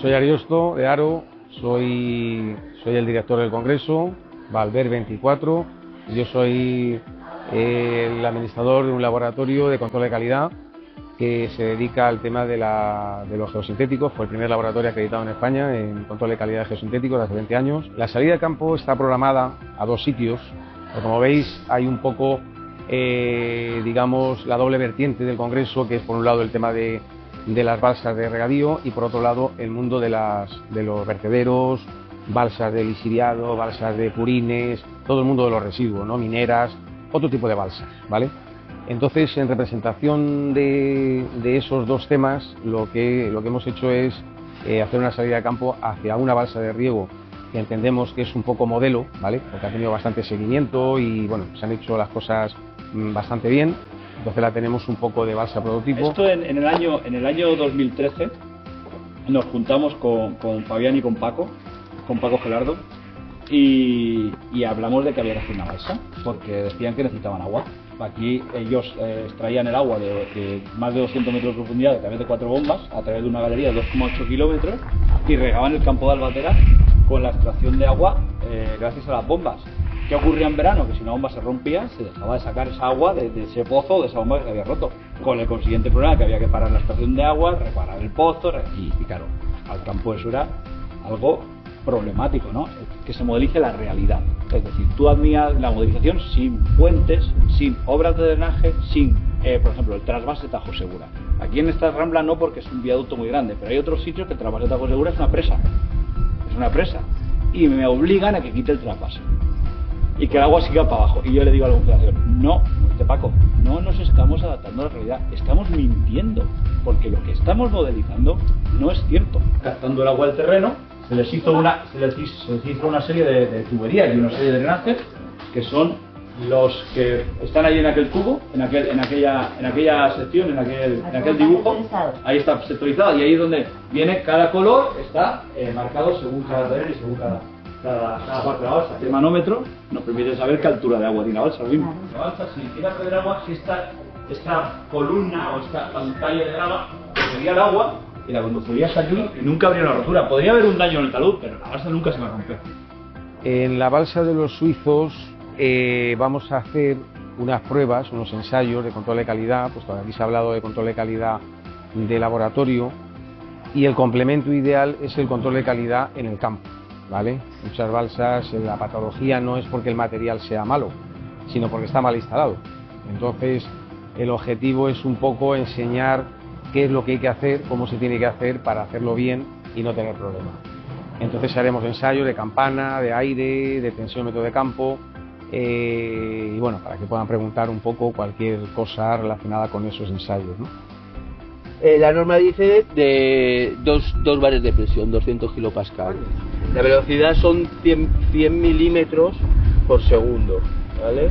Soy Ariosto de Aro, soy el director del Congreso, Valver 24. Yo soy el administrador de un laboratorio de control de calidad que se dedica al tema de los geosintéticos. Fue el primer laboratorio acreditado en España en control de calidad de geosintéticos de hace 20 años. La salida de campo está programada a 2 sitios. Como veis, hay un poco, digamos, la doble vertiente del Congreso, que es por un lado el tema de las balsas de regadío y por otro lado el mundo de los vertederos, balsas de lisiriado, balsas de purines, todo el mundo de los residuos, ¿no? Mineras, otro tipo de balsas, ¿vale? Entonces, en representación de esos dos temas, lo que hemos hecho es hacer una salida de campo hacia una balsa de riego que entendemos que es un poco modelo, ¿vale? Porque ha tenido bastante seguimiento y, bueno, se han hecho las cosas bastante bien. Entonces la tenemos un poco de balsa prototipo. Esto en el año 2013 nos juntamos con Fabián y con Paco Gelardo y hablamos de que había que hacer una balsa porque decían que necesitaban agua. Aquí ellos extraían el agua de más de 200 metros de profundidad a través de 4 bombas, a través de una galería de 2,8 kilómetros y regaban el campo de Albatera con la extracción de agua gracias a las bombas. ¿Qué ocurría en verano? Que si una bomba se rompía, se dejaba de sacar esa agua de ese pozo, de esa bomba que se había roto. Con el consiguiente problema que había que parar la extracción de agua, reparar el pozo, y claro, al campo eso era algo problemático, ¿no? Que se modelice la realidad. Es decir, tú admiras la modelización sin puentes, sin obras de drenaje, sin, por ejemplo, el trasvase Tajo Segura. Aquí en esta rambla no, porque es un viaducto muy grande, pero hay otros sitios que el trasvase Tajo Segura es una presa. Es una presa. Y me obligan a que quite el trasvase y que el agua siga para abajo. Y yo le digo a la Confederación, no, Paco, no nos estamos adaptando a la realidad, estamos mintiendo, porque lo que estamos modelizando no es cierto. Captando el agua del terreno, se les hizo una serie de tuberías y una serie de drenajes que son los que están ahí en aquel tubo, en aquella sección, en aquel dibujo. Ahí está sectorizado y ahí es donde viene cada color, está marcado según cada terreno y según cada parte de la balsa. El manómetro nos permite saber qué altura de agua tiene la balsa. Lo mismo. La balsa, si quiere perder agua, si esta columna o esta pantalla de grava cogería el agua y la conduciría hasta aquí y nunca habría una rotura. Podría haber un daño en el talud, pero la balsa nunca se va a romper. En la balsa de los suizos vamos a hacer unas pruebas, unos ensayos de control de calidad, pues aquí se ha hablado de control de calidad de laboratorio y el complemento ideal es el control de calidad en el campo. ¿Vale? Muchas balsas, la patología no es porque el material sea malo, sino porque está mal instalado. Entonces, el objetivo es un poco enseñar qué es lo que hay que hacer, cómo se tiene que hacer para hacerlo bien y no tener problemas. Entonces haremos ensayos de campana, de aire, de tensiómetro de campo y bueno, para que puedan preguntar un poco cualquier cosa relacionada con esos ensayos, ¿no? La norma dice de dos bares de presión, 200 kilopascal. La velocidad son 100 milímetros por segundo, ¿vale?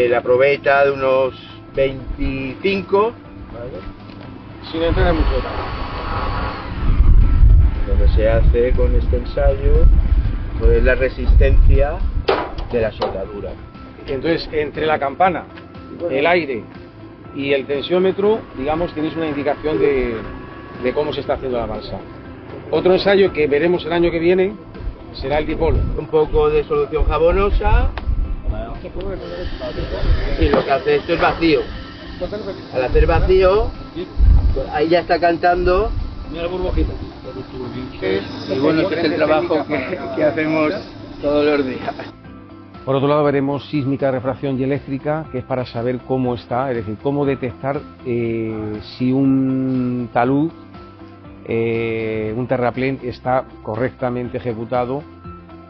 La probeta de unos 25, ¿vale? Sin entrar mucho detalle. Lo que se hace con este ensayo pues, es la resistencia de la soldadura. Entonces, entre la campana, el aire y el tensiómetro, digamos, tenéis una indicación de cómo se está haciendo la balsa. Otro ensayo que veremos el año que viene será el dipolo. Un poco de solución jabonosa y lo que hace esto es vacío. Al hacer vacío, ahí ya está cantando. Mira burbujitas. Y bueno, este es el trabajo que hacemos todos los días. Por otro lado veremos sísmica, refracción y eléctrica, que es para saber cómo está, es decir, cómo detectar si un talud, un terraplén está correctamente ejecutado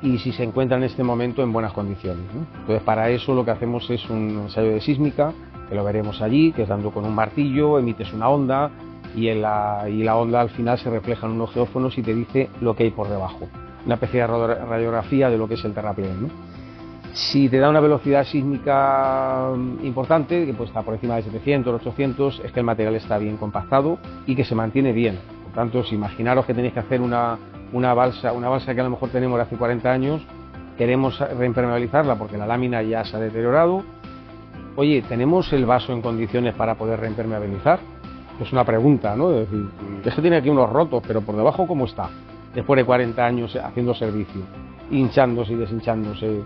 y si se encuentra en este momento en buenas condiciones, ¿no? Entonces para eso lo que hacemos es un ensayo de sísmica, que lo veremos allí, que es dando con un martillo, emites una onda y la onda al final se refleja en unos geófonos y te dice lo que hay por debajo. Una especie de radiografía de lo que es el terraplén, ¿no? Si te da una velocidad sísmica importante, que pues está por encima de 700, 800, es que el material está bien compactado y que se mantiene bien. Por tanto, si imaginaros que tenéis que hacer una balsa que a lo mejor tenemos de hace 40 años, queremos reimpermeabilizarla porque la lámina ya se ha deteriorado. Oye, ¿tenemos el vaso en condiciones para poder reimpermeabilizar? Es una pregunta, ¿no? Es decir, es que tiene aquí unos rotos, pero por debajo, ¿cómo está? Después de 40 años haciendo servicio, hinchándose y deshinchándose.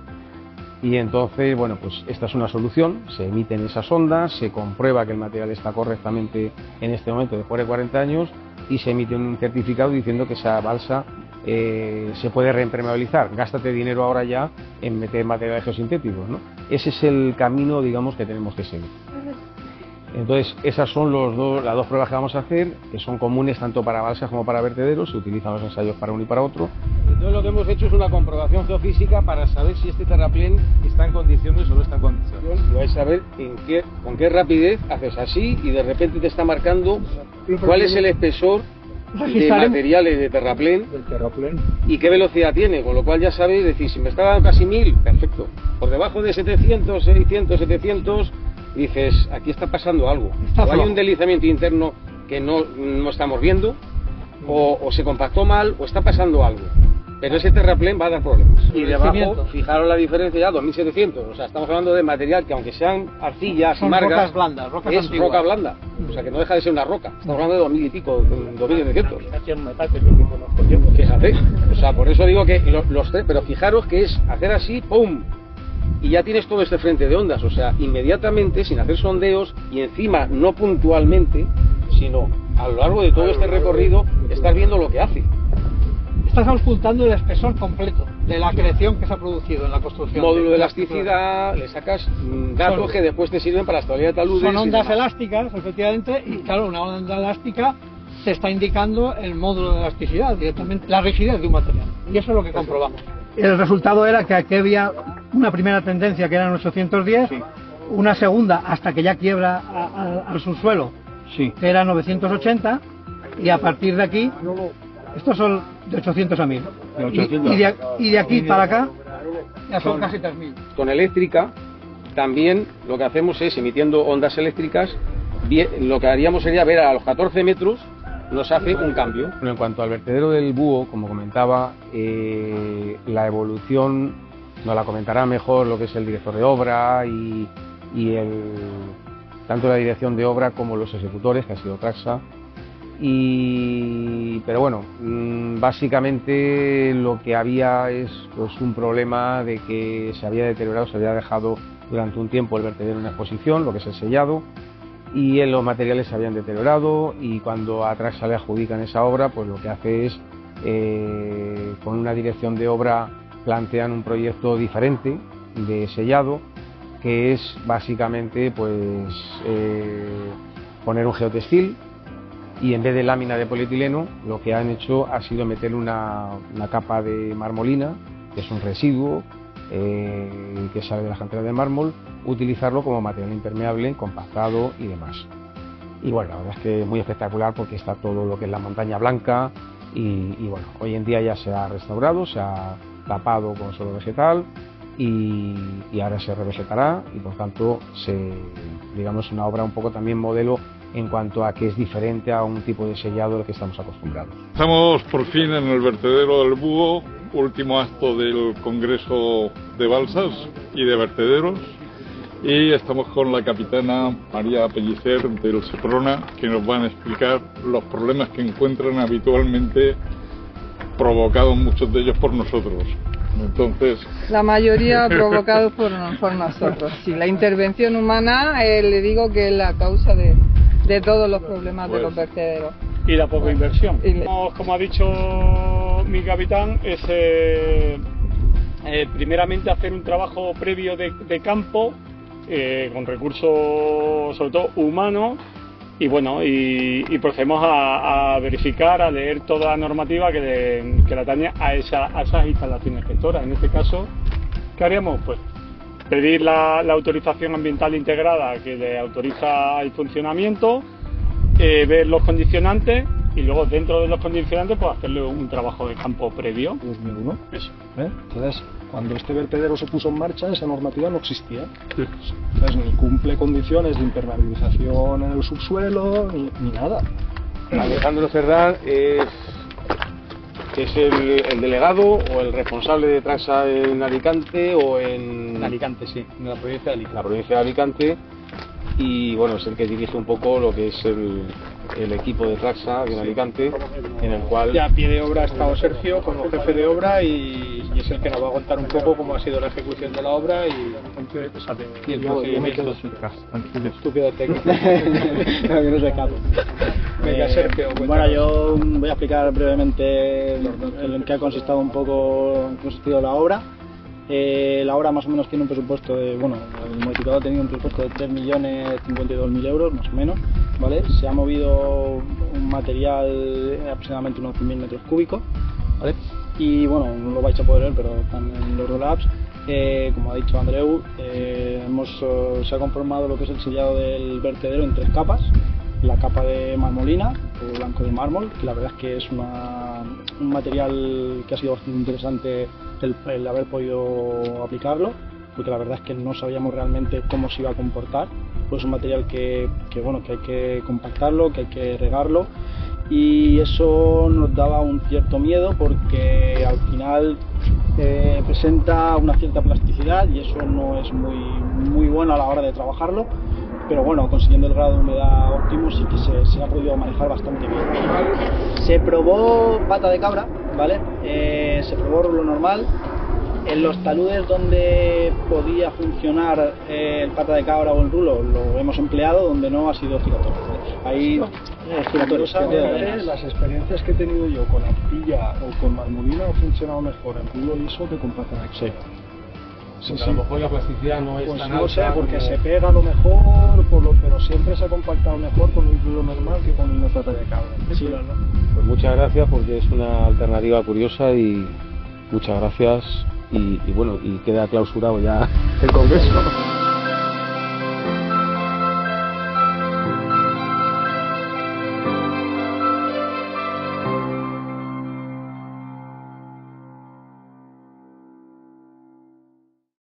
Y entonces, bueno, pues esta es una solución, se emiten esas ondas, se comprueba que el material está correctamente en este momento después de 40 años y se emite un certificado diciendo que esa balsa se puede reimpermeabilizar. Gástate dinero ahora ya en meter materiales geosintéticos, ¿no? Ese es el camino, digamos, que tenemos que seguir. Entonces, esas son las dos pruebas que vamos a hacer, que son comunes tanto para balsas como para vertederos, se utilizan los ensayos para uno y para otro. Entonces, lo que hemos hecho es una comprobación geofísica para saber si este terraplén está en condiciones o no está en condiciones. Lo es saber con qué rapidez haces así y de repente te está marcando cuál es el espesor de materiales de terraplén y qué velocidad tiene, con lo cual ya sabes, decir, si me está dando casi 1000, perfecto. Por debajo de 700, 600, 700... dices, aquí está pasando algo, o hay un deslizamiento interno que no estamos viendo, o se compactó mal, o está pasando algo, pero ese terraplén va a dar problemas. Y debajo, fijaros la diferencia ya, 2700, o sea, estamos hablando de material que aunque sean arcillas y margas, rocas blandas, rocas es antiguas. roca blanda, o sea que no deja de ser una roca, estamos hablando de 2000 y pico, 2700. Fíjate, o sea, por eso digo que los tres, pero fijaros que es hacer así, ¡pum!, y ya tienes todo este frente de ondas, o sea, inmediatamente, sin hacer sondeos, y encima no puntualmente, sino a lo largo de todo este recorrido, estás viendo lo que hace. Estás auscultando el espesor completo de la creación que se ha producido en la construcción. Módulo de elasticidad, le sacas datos que después te sirven para la estabilidad de taludes. Son ondas elásticas, efectivamente, y claro, una onda elástica te está indicando el módulo de elasticidad, directamente, la rigidez de un material, y eso es lo que comprobamos. El resultado era que aquí había una primera tendencia que era en 810, sí. Una segunda hasta que ya quiebra al subsuelo, sí, que era 980, y a partir de aquí, estos son de 800 a 1000, y de aquí para acá ya son casi 3000. Con eléctrica también lo que hacemos es, emitiendo ondas eléctricas, lo que haríamos sería ver a los 14 metros nos hace un cambio. Bueno, en cuanto al vertedero del búho, como comentaba, la evolución nos la comentará mejor lo que es el director de obra y tanto la dirección de obra como los ejecutores, que ha sido Traxa. Pero bueno, básicamente lo que había es pues un problema de que se había deteriorado, se había dejado durante un tiempo el vertedero en exposición, lo que es el sellado, y en los materiales se habían deteriorado, y cuando a Traxa le adjudican esa obra, pues lo que hace es, con una dirección de obra, plantean un proyecto diferente de sellado, que es básicamente pues poner un geotextil, y en vez de lámina de polietileno, lo que han hecho ha sido meter una capa de marmolina, que es un residuo que sale de las canteras de mármol, utilizarlo como material impermeable, compactado y demás. Y bueno, la verdad es que es muy espectacular porque está todo lo que es la montaña blanca y bueno, hoy en día ya se ha restaurado, se ha tapado con suelo vegetal y ahora se revegetará, y por tanto digamos una obra un poco también modelo en cuanto a que es diferente a un tipo de sellado al que estamos acostumbrados. Estamos por fin en el vertedero del Búho, último acto del Congreso de Balsas y de Vertederos, y estamos con la capitana María Pellicer del Seprona, que nos van a explicar los problemas que encuentran habitualmente, provocados muchos de ellos por nosotros. Entonces, la mayoría provocados por nosotros. Sí, la intervención humana, le digo que es la causa de todos los problemas de los vertederos. Y la poca inversión. Como ha dicho mi capitán, es primeramente hacer un trabajo previo de campo, con recursos sobre todo humanos, y bueno, y procedemos a verificar, a leer toda la normativa que la atañe a esas instalaciones gestoras. En este caso, ¿qué haríamos? Pues pedir la autorización ambiental integrada que le autoriza el funcionamiento, ver los condicionantes, y luego dentro de los condicionantes pues hacerle un trabajo de campo previo. 2001. Eso. Entonces, cuando este vertedero se puso en marcha, esa normativa no existía. Entonces, ni cumple condiciones de impermeabilización en el subsuelo, ni nada. Alejandro Cerdán es el delegado o el responsable de Traxa en Alicante o en Alicante, sí, en la provincia de Alicante. La provincia de Alicante. y bueno, es el que dirige un poco lo que es el equipo de Traxa en Alicante, en el cual... Ya a pie de obra ha estado Sergio como jefe de obra y es el que nos va a contar un poco cómo ha sido la ejecución de la obra y el procedimiento. Estúpido técnico. Que no se cabe. Venga, Sergio. Bueno, yo voy a explicar brevemente en qué ha consistido la obra. La obra más o menos tiene un presupuesto de, bueno, el modificador ha tenido un presupuesto de 3.052.000 euros, más o menos, ¿vale? Se ha movido un material de aproximadamente unos 100.000 metros cúbicos, ¿vale? Y bueno, no lo vais a poder ver, pero están en los roll-ups. Como ha dicho Andreu, se ha conformado lo que es el sellado del vertedero en 3 capas. La capa de marmolina o blanco de mármol, que la verdad es que es un material que ha sido bastante interesante el haber podido aplicarlo, porque la verdad es que no sabíamos realmente cómo se iba a comportar. Pues es un material que hay que compactarlo, que hay que regarlo, y eso nos daba un cierto miedo porque al final presenta una cierta plasticidad y eso no es muy bueno a la hora de trabajarlo. Pero bueno, consiguiendo el grado de humedad óptimo sí que se ha podido manejar bastante bien. Se probó pata de cabra, ¿vale? Se probó rulo normal. En los taludes donde podía funcionar el pata de cabra o el rulo lo hemos empleado, donde no ha sido giratorio. Ahí giratorio. Las experiencias que he tenido yo con arcilla o con marmolina han funcionado mejor en rulo liso que con pata de cabra. Sí. Sí, a lo mejor la plasticidad no es pues tan no alta, sé, porque como... se pega a lo mejor, pero siempre se ha compactado mejor con un rulo normal que con una pata de cabra. Sí, claro. Pues muchas gracias, porque es una alternativa curiosa y muchas gracias y bueno, y queda clausurado ya el congreso.